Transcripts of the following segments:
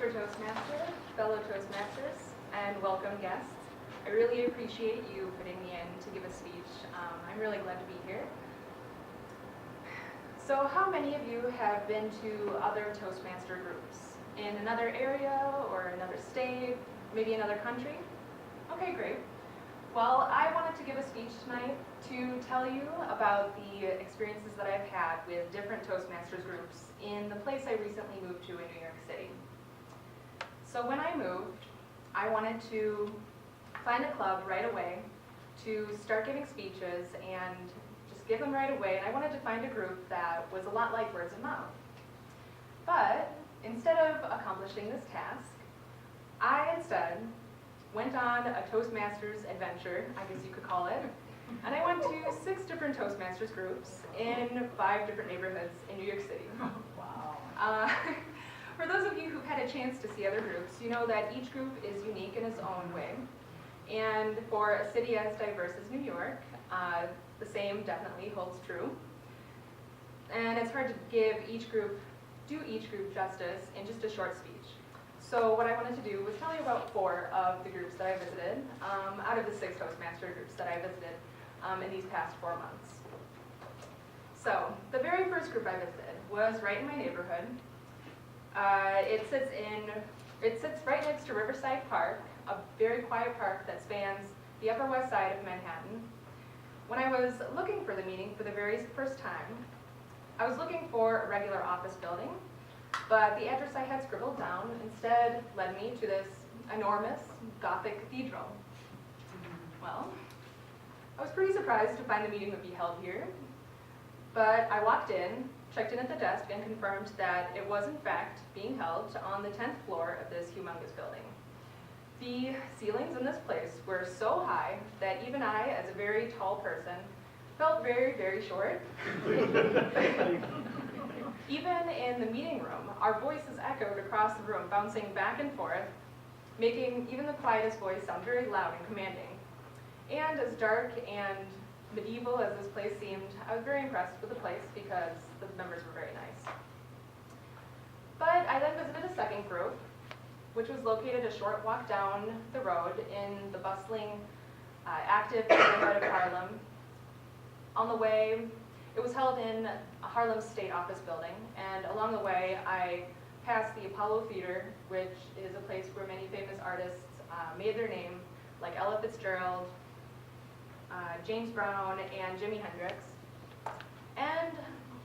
Mr. Toastmaster, fellow Toastmasters, and welcome guests. I really appreciate you putting me in to give a speech. I'm really glad to be here. So how many of you have been to other Toastmaster groups? In another area or another state, maybe another country? Okay, great. Well, I wanted to give a speech tonight to tell you about the experiences that I've had with different Toastmasters groups in the place I recently moved to in New York City. So when I moved, I wanted to find a club right away to start giving speeches and just give them right away, and I wanted to find a group that was a lot like Words of Mouth. But instead of accomplishing this task, I instead went on a Toastmasters adventure, I guess you could call it, and I went to 6 different Toastmasters groups in 5 different neighborhoods in New York City. Wow. For those of you who've had a chance to see other groups, you know that each group is unique in its own way. And for a city as diverse as New York, the same definitely holds true. And it's hard to do each group justice in just a short speech. So what I wanted to do was tell you about 4 of the groups that I visited, out of the 6 Toastmaster groups that I visited in these past 4 months. So the very first group I visited was right in my neighborhood. It sits right next to Riverside Park, a very quiet park that spans the Upper West Side of Manhattan. When I was looking for the meeting for the very first time, I was looking for a regular office building, but the address I had scribbled down instead led me to this enormous Gothic cathedral. Well, I was pretty surprised to find the meeting would be held here, but I walked in, checked in at the desk, and confirmed that it was in fact being held on the 10th floor of this humongous building. The ceilings in this place were so high that even I, as a very tall person, felt very, very short. Even in the meeting room, our voices echoed across the room, bouncing back and forth, making even the quietest voice sound very loud and commanding. And as dark and medieval as this place seemed, I was very impressed with the place because the members were very nice. But I then visited a second group, which was located a short walk down the road in the bustling, active neighborhood of Harlem. On the way, it was held in Harlem's State Office building, and along the way I passed the Apollo Theater, which is a place where many famous artists made their name, like Ella Fitzgerald, James Brown, and Jimi Hendrix. And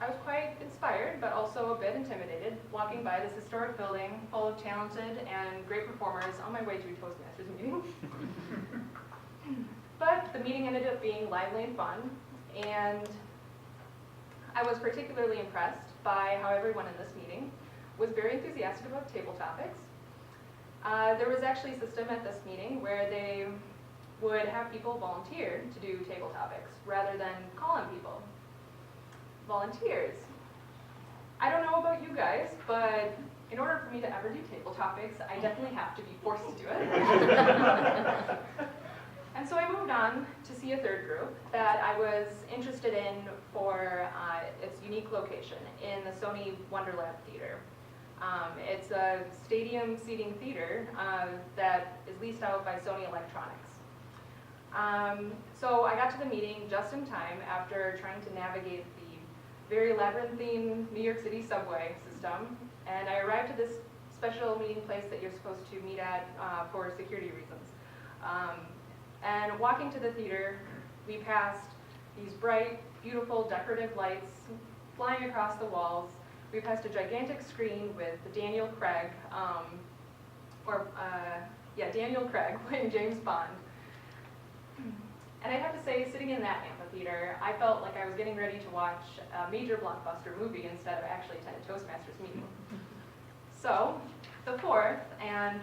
I was quite inspired, but also a bit intimidated, walking by this historic building full of talented and great performers on my way to a Toastmasters meeting. But the meeting ended up being lively and fun, and I was particularly impressed by how everyone in this meeting was very enthusiastic about table topics. There was actually a system at this meeting where they would have people volunteer to do table topics rather than call on people. Volunteers. I don't know about you guys, but in order for me to ever do table topics, I definitely have to be forced to do it. And so I moved on to see a third group that I was interested in for its unique location in the Sony Wonderland Theater. It's a stadium seating theater that is leased out by Sony Electronics. So I got to the meeting just in time after trying to navigate the very labyrinthine New York City subway system, and I arrived at this special meeting place that you're supposed to meet at for security reasons. And walking to the theater, we passed these bright, beautiful, decorative lights flying across the walls. We passed a gigantic screen with Daniel Craig, Daniel Craig playing James Bond. And I'd have to say, sitting in that amphitheater, I felt like I was getting ready to watch a major blockbuster movie instead of actually attend a Toastmasters meeting. So, the fourth and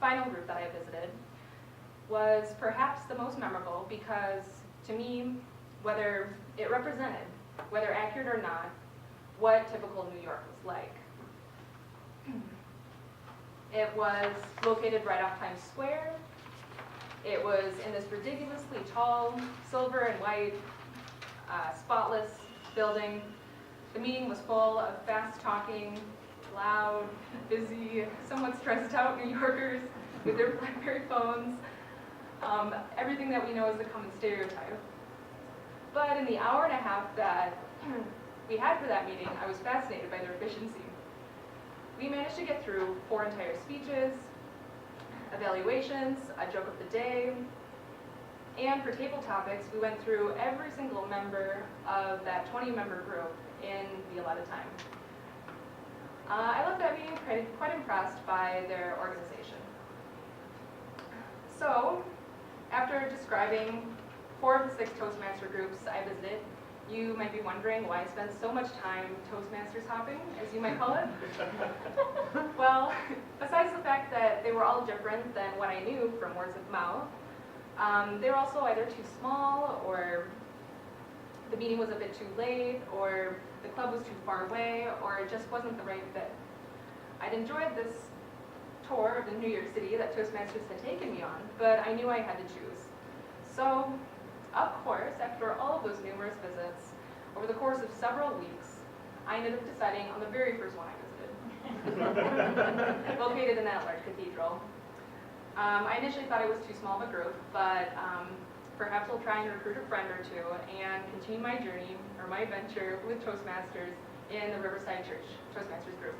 final group that I visited was perhaps the most memorable because, to me, whether it represented, whether accurate or not, what typical New York was like. It was located right off Times Square. It was in this ridiculously tall, silver and white, spotless building. The meeting was full of fast-talking, loud, busy, somewhat stressed out New Yorkers with their BlackBerry phones. Everything that we know is the common stereotype. But in the hour and a half that we had for that meeting, I was fascinated by their efficiency. We managed to get through 4 entire speeches, evaluations, a joke of the day, and for table topics, we went through every single member of that 20-member group in the allotted time. I left that meeting quite impressed by their organization. So, after describing 4 of the 6 Toastmaster groups I visited, you might be wondering why I spent so much time Toastmasters hopping, as you might call it. Well, besides the fact that they were all different than what I knew from words of mouth, they were also either too small, or the meeting was a bit too late, or the club was too far away, or it just wasn't the right fit. I'd enjoyed this tour of the New York City that Toastmasters had taken me on, but I knew I had to choose. So, of course, after all of those numerous visits, over the course of several weeks, I ended up deciding on the very first one I visited, located in that large cathedral. I initially thought it was too small of a group, but perhaps I'll try and recruit a friend or two and continue my journey, or my adventure, with Toastmasters in the Riverside Church Toastmasters group.